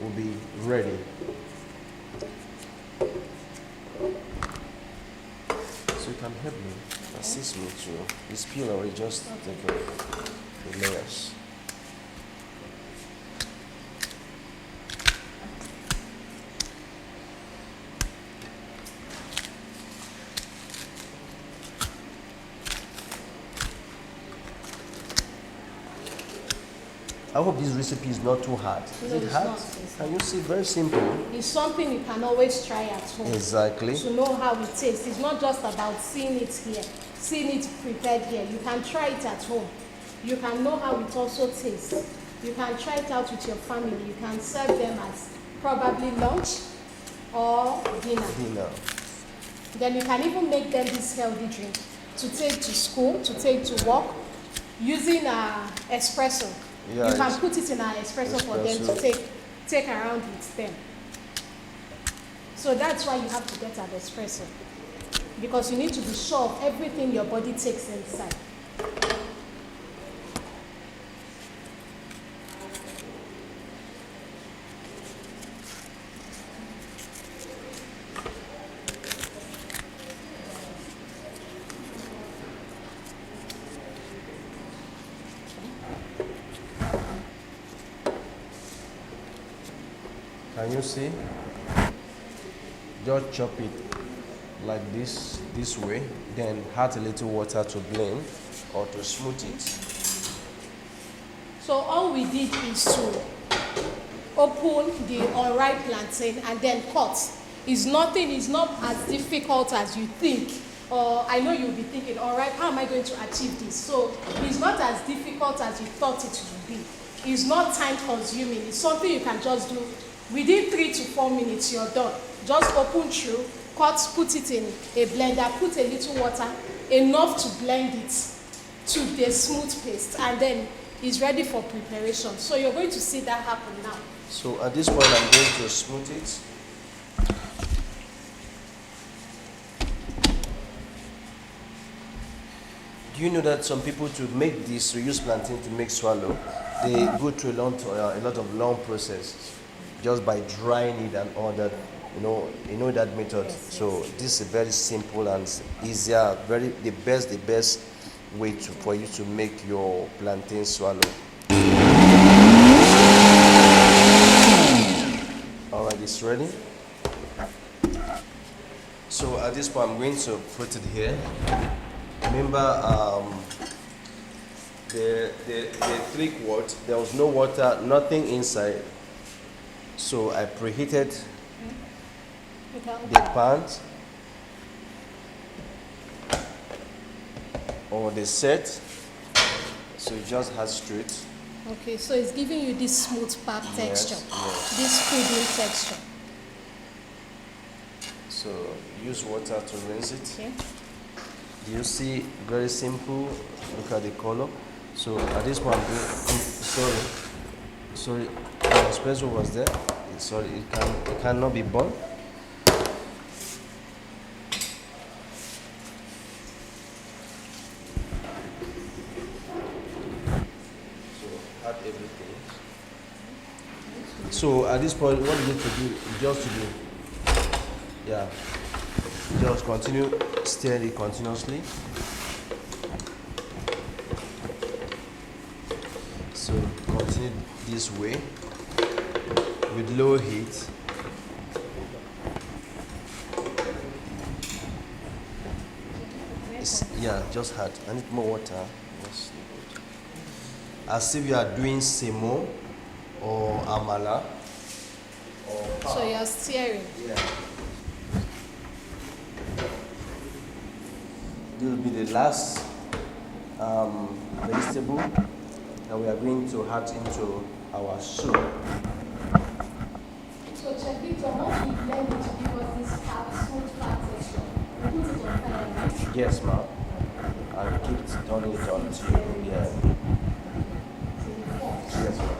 will be ready. So you can help me, assist me to this peel already, just take off the layers. I hope this recipe is not too hard. Is it hard? Can you see? Very simple. It's something you can always try at home. Exactly. To know how it tastes. It's not just about seeing it here, seeing it prepared here. You can try it at home. You can know how it also tastes. You can try it out with your family. You can serve them as probably lunch or dinner. Then you can even make them this healthy drink to take to school, to take to work, using espresso. Yeah, you can put it in an espresso for them to take around with them. So that's why you have to get an espresso. Because you need to be sure of everything your body takes inside. Can you see? Just chop it like this way, then add a little water to blend or to smooth it. So all we did is to open the unripe plantain and then cut. It's not as difficult as you think. Or I know you'll be thinking, all right, how am I going to achieve this? So it's not as difficult as you thought it would be. It's not time consuming. It's something you can just do. Within 3 to 4 minutes, you're done. Just open through, cut, put it in a blender, put a little water, enough to blend it to the smooth paste, and then it's ready for preparation. So you're going to see that happen now. So at this point, I'm going to smooth it. Do you know that some people, to make this, to use plantain to make swallow, they go through a lot of long processes just by drying it and all that. You know that method. Yes. So this is very simple and easier, the best way for you to make your plantain swallow. All right, it's ready. So at this point, I'm going to put it here. Remember, the 3 quart, there was no water, nothing inside. So I preheated the pan or the set, so it just has straight. Okay, so it's giving you this smooth pap texture, yes. This pudding texture. So use water to rinse it. Okay. Do you see? Very simple. Look at the color. So at this point, sorry, the espresso was there. Sorry, it cannot be burned. So add everything. So at this point, what you need to do is just continue stirring it continuously. So continue this way with low heat. Just add. I need more water. Yes. As if you are doing semo or amala or So you're stirring. Yeah. This will be the last vegetable that we are going to add into our soup. So check it out. Once we blend it to give us this smooth fat texture, we put it on fire, right? Yes, ma'am. And keep turning it on to yeah. Yes, ma'am.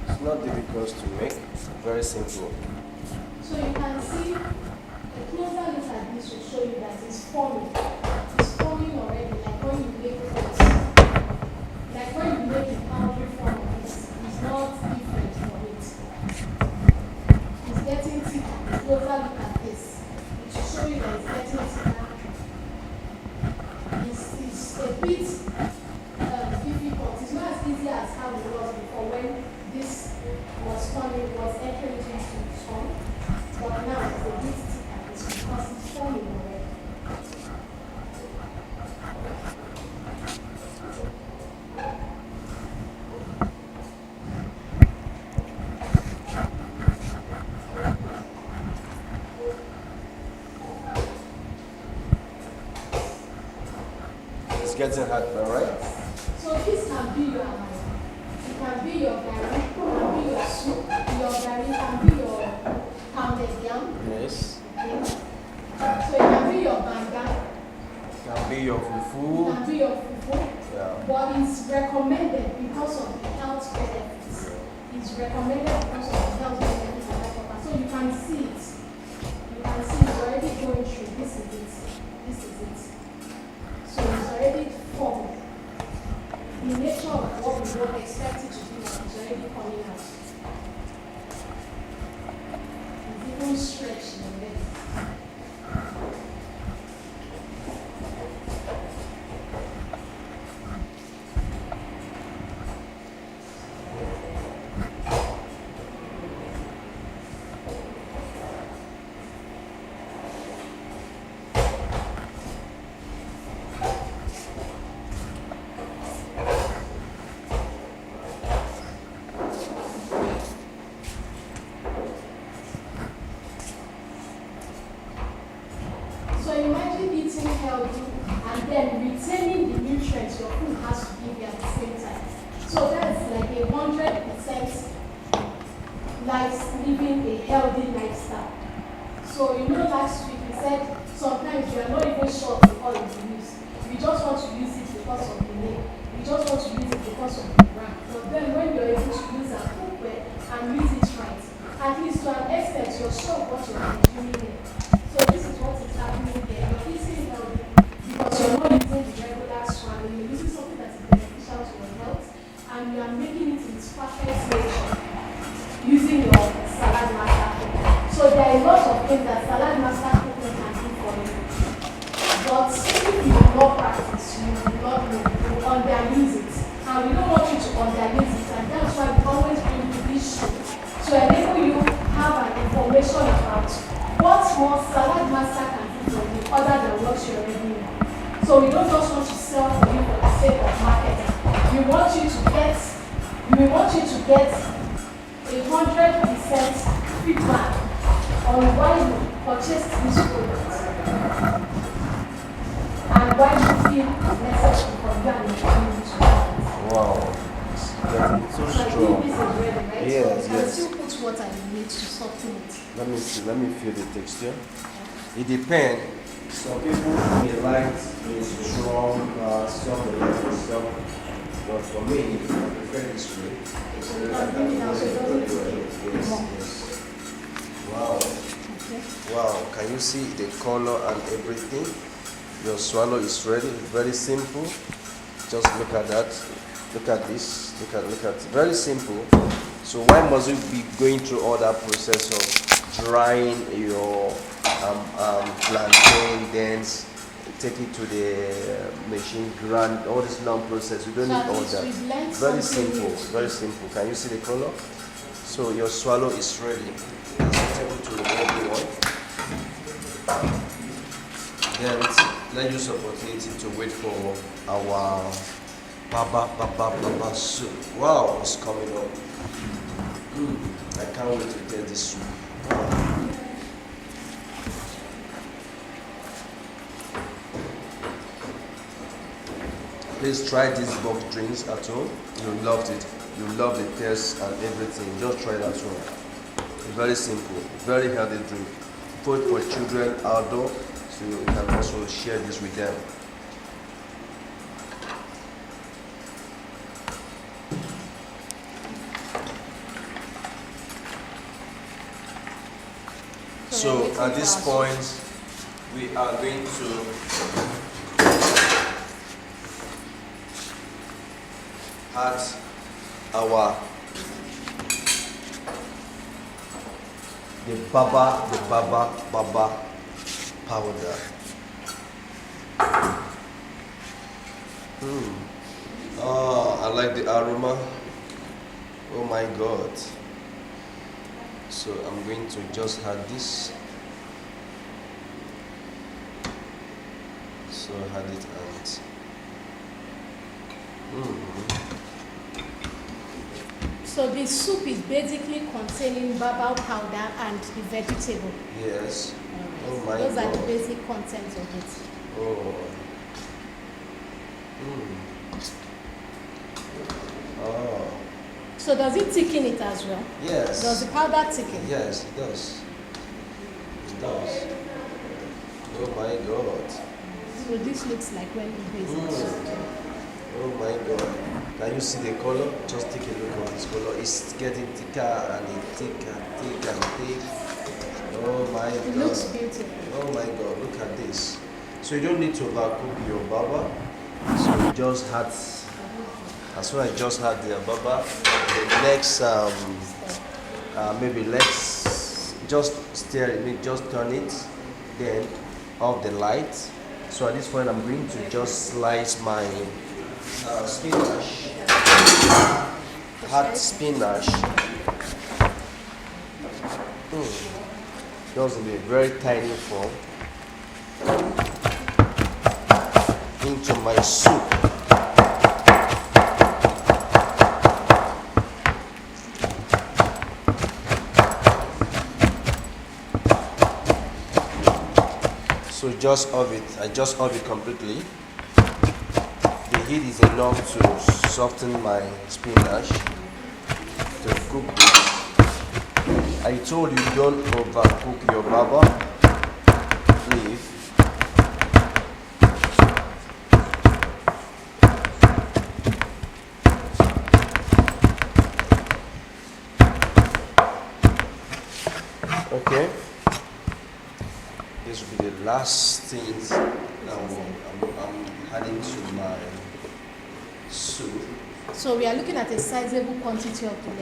It's not difficult to make, very simple. So you can see a closer look at this will show you that it's forming. It's forming already, like when you make it. Like when you make a powdery form of this, it's not different from it. It's getting thicker. A closer look at this. It will show you that it's getting thicker. It's a bit difficult. It's not as easy as how it was before when this was forming, was entering into its form. But now it's a bit thicker. It's because it's forming already. It's getting hot, all right? So this can be your it can be your gari, it can be your soup, your gari can be your pounded yam. Yes. Okay. So it can be your banga, Can be your it fufu. can be your fufu, Yeah. but it's recommended because of the health benefits. It's recommended because of the health benefits of that. So you can see it. You can see it's already going through. This is it. This is it. So it's already formed. The nature of what we don't expect it to be like is already coming out. It's even stretched already. So imagine eating healthy and then retaining the nutrients your food has to give you at the same time. So that's like a 100% living a healthy lifestyle. So last week we said sometimes you are not even sure of the oil you use. You just want to use it because of the name. You just want to use it because of the brand. But then when you're able to use a cookware and use it right, at least to an extent you're sure of what you're consuming there. So this is what is happening there. You're eating healthy because you're not using the regular swallow. You're using something that is beneficial to your health and you are making it in its perfect nature using your salad master cooker. So there are a lot of things that salad master cooking can do for you. But if you do not practice, you will not know. You will underuse it. And we don't want you to underuse it. And that's why we always bring you this show to enable you have an information about what more salad master can do for you other than what you already know. So we don't just want to sell for you for the sake of marketing. We want you to get a 100% feedback on why you purchased this product and why you feel necessary for you and your family to buy it. Wow. It's getting so So I strong. think this is ready, right? Yes, so you can yes. still put water in it to soften it. Let me see. Let me feel the texture. It depends. Some people may like a strong, some may like a soft. But for me, I prefer this way. So you can bring it down so it doesn't stick. Yes, yes. Wow. Okay. Wow. Can you see the color and everything? Your swallow is ready. Very simple. Just look at that. Look at this. Look at. Very simple. So why must we be going through all that process of drying your plantain, then take it to the machine, grind, all this long process? You don't need all that. Very simple. Very simple. Can you see the color? So your swallow is ready. It's able to remove the one. Then let's use the opportunity to wait for our baba soup. Wow, it's coming up. I can't wait to taste this soup. Please try these box drinks at home. You loved it. You love the taste and everything. Just try it at home. It's very simple, very healthy drink. Both for children, outdoor, so you can also share this with them. So at this point, we are going to add our the baba powder. Oh, I like the aroma. Oh my God. So I'm going to just add this. So add it and So the soup is basically containing baba powder and the vegetable. yes. Alright. Oh my Those God. are the basic contents of it. Oh. Oh. So does it thicken it as well? Yes. Does the powder thicken? Yes, it does. It does. Oh my God. So this looks like when you base it. Oh my God. Can you see the color? Just take a look at this color. It's getting thicker and thick and thick and thick. Oh my God. It looks beautiful. Oh my God, look at this. So you don't need to overcook your baba. So you just had, as well as just had the baba. The next, maybe let's just stir it, just turn it, then off the light. So at this point I'm going to just slice my spinach, hot spinach. Just in a very tiny form into my soup. So just off it. I just off it completely. The heat is enough to soften my spinach to cook it. I told you don't overcook your baba leaf. Okay. This will be the last things I'm adding to my soup. So we are looking at a sizable quantity of the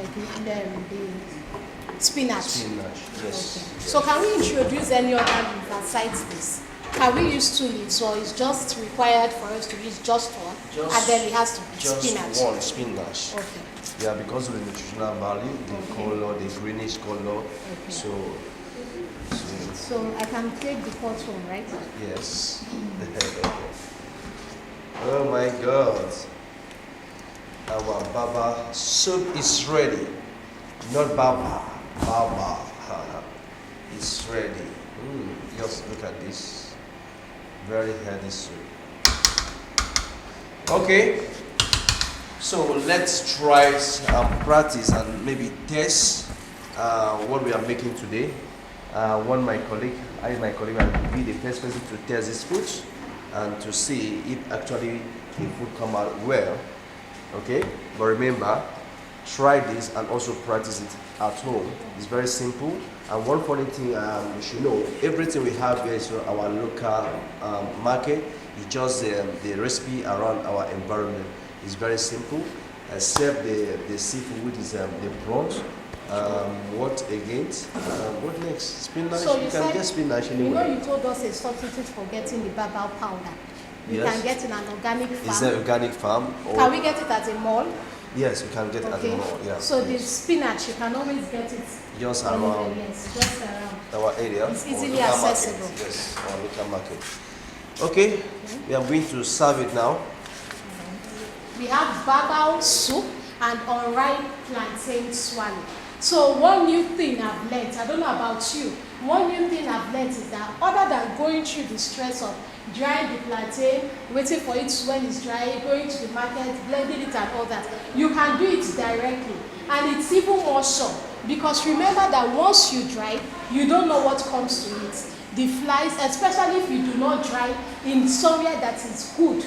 spinach. Spinach, yes. Okay. Yes. So can we introduce any other leaf besides this? Can we use 2 leaves, or is just required for us to use just one, and then it has to be just spinach? one spinach. Okay. Yeah, because of the nutritional value, the color, the greenish color. Okay. So I can take the pot home, right? yes. Oh my God. Our baba soup is ready. Not baba. Baba. It's ready. Just look at this. Very healthy soup. Okay. So let's try practice and maybe test what we are making today. My colleague will be the first person to test this food and to see if actually the food come out well. Okay, but remember, try this and also practice it at home. It's very simple. And one funny thing you should know, everything we have here is our local market. It's just the recipe around our environment. It's very simple I serve the seafood, which is the prawns. What again? What next? Spinach. So you can get spinach anywhere. You know, you told us a substitute for getting the barbell powder. You can get in an organic farm. Is that organic farm? Can we get it at a mall? Yes, you can get it at the mall. Yeah. So the spinach, you can always get it just around. Yes, just around Our area. It's easily accessible. Market. Yes, our local market. Okay, we are going to serve it now. We have barbell soup and unripe plantain swallow. So one new thing I've learned, I don't know about you, one new thing I've learned is that other than going through the stress of drying the plantain, waiting for it when it's dry, going to the market, blending it and all that, you can do it directly. And it's even more sure, because remember that once you dry, you don't know what comes to it. The flies, especially if you do not dry in somewhere that is good,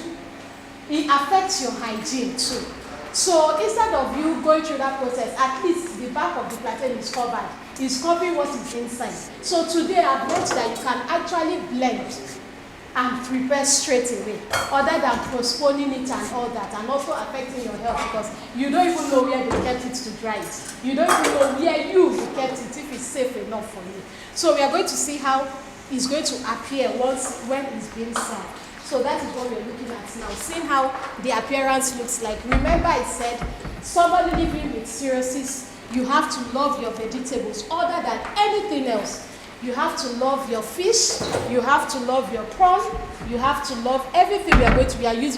it affects your hygiene too. So instead of you going through that process, at least the back of the plantain is covered. It's covering what is inside. So today I've learned that you can actually blend and prepare straight away, other than postponing it and all that, and also affecting your health, because you don't even know where they kept it to dry it. You don't even know where you kept it, if it's safe enough for you. So we are going to see how it's going to appear when it's being served. So that is what we're looking at now, seeing how the appearance looks like. Remember I said, somebody living with cirrhosis, you have to love your vegetables other than anything else. You have to love your fish, you have to love your prawn, you have to love everything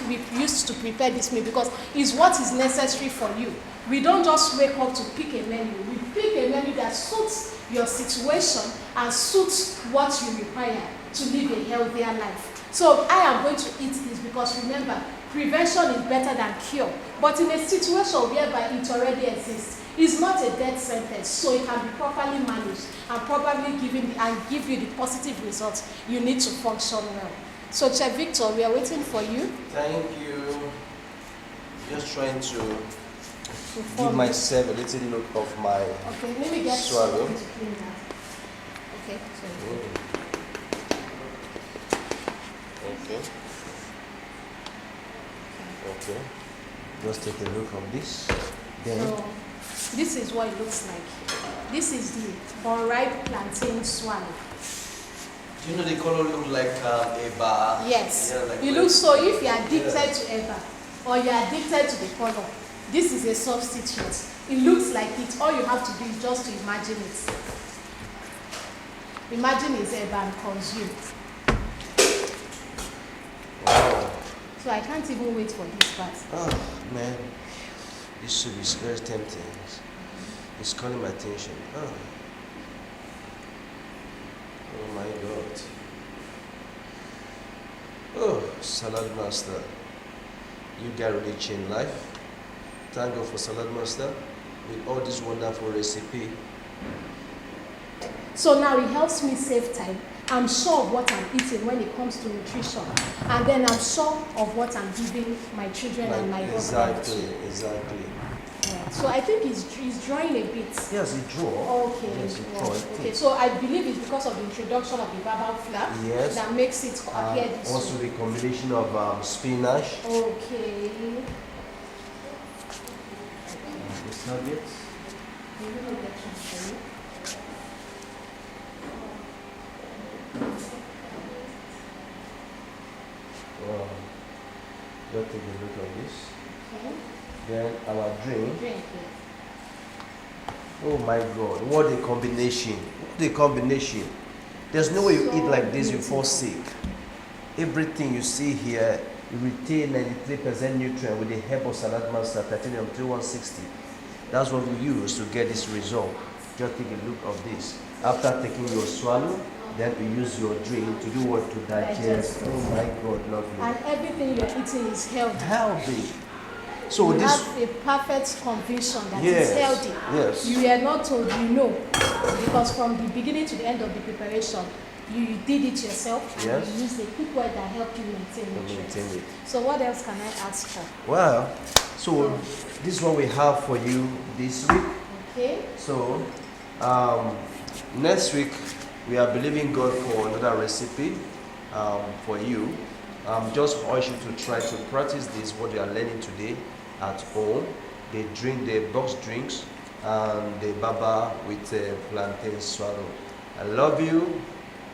we've used to prepare this meal, because it's what is necessary for you. We don't just wake up to pick a menu. We pick a menu that suits your situation and suits what you require to live a healthier life. So I am going to eat this because remember, prevention is better than cure. But in a situation whereby it already exists, it's not a death sentence, so it can be properly managed and properly give you the positive results you need to function well. So Chef Victor, we are waiting for you. Thank you. Just trying to give myself a little look of my okay, let me get swallow. to clean that. Okay, sorry. Okay. Okay. Just take a look of this. Then. So, this is what it looks like. This is the unripe plantain swallow. Do you know the color look like a bar? Yes. Yeah, like it looks so. If you are addicted to eba or you are addicted to the color, this is a substitute. It looks like it. All you have to do is just to imagine it. Imagine it's eba and consume. Wow. So I can't even wait for this part. Oh man, this soup is very tempting. It's calling my attention. Oh my God. Oh, Salad Master. You guys really changed life. Thank God for Salad Master with all this wonderful recipe. So now it helps me save time. I'm sure of what I'm eating when it comes to nutrition, and then I'm sure of what I'm giving my children and my husband. Exactly. Yeah. So I think he's drawing a bit. Yes, it draw. Okay. Yes, it draw. draw. Okay. So I believe it's because of the introduction of the barbell flour that makes it appear this way. Also the combination of spinach. Okay. It's not yet. Wow. Just take a look at this. Okay. Then our drink. Drink, Oh my God, what a combination. What a combination. There's no way you eat like this, you fall sick. Everything you see here, you retain 93% nutrient with the help of Salad Master Titanium 3160. That's what we use to get this result. Just take a look of this. After taking your swallow, then you use your drink to do what? To digest. Oh my God, lovely. and everything you're eating is healthy. Healthy. So you this have a perfect conviction that it's healthy. Yes. You are not told, you know, because from the beginning to the end of the preparation, you did it yourself and you used a quick word that helped you maintain it. So what else can I ask for? Well, so this is what we have for you this week. Okay. So next week we are believing God for another recipe for you. Just urge you to try to practice this, what you are learning today, at home. they drink the box drinks and the baba with plantain swallow. I love you.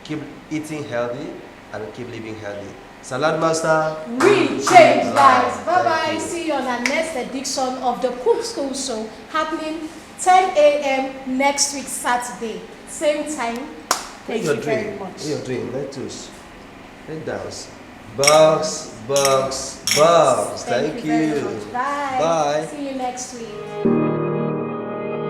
Keep eating healthy and keep living healthy. Salad Master. We change lives. Bye bye. Thank you. See you on our next edition of the Cook School Show, happening 10 a.m. next week, Saturday. Same time. Thank you very much. What you're doing? Lettuce. Let dance. Box, box, box. Thank Very you. much. Bye. Bye. See you next week.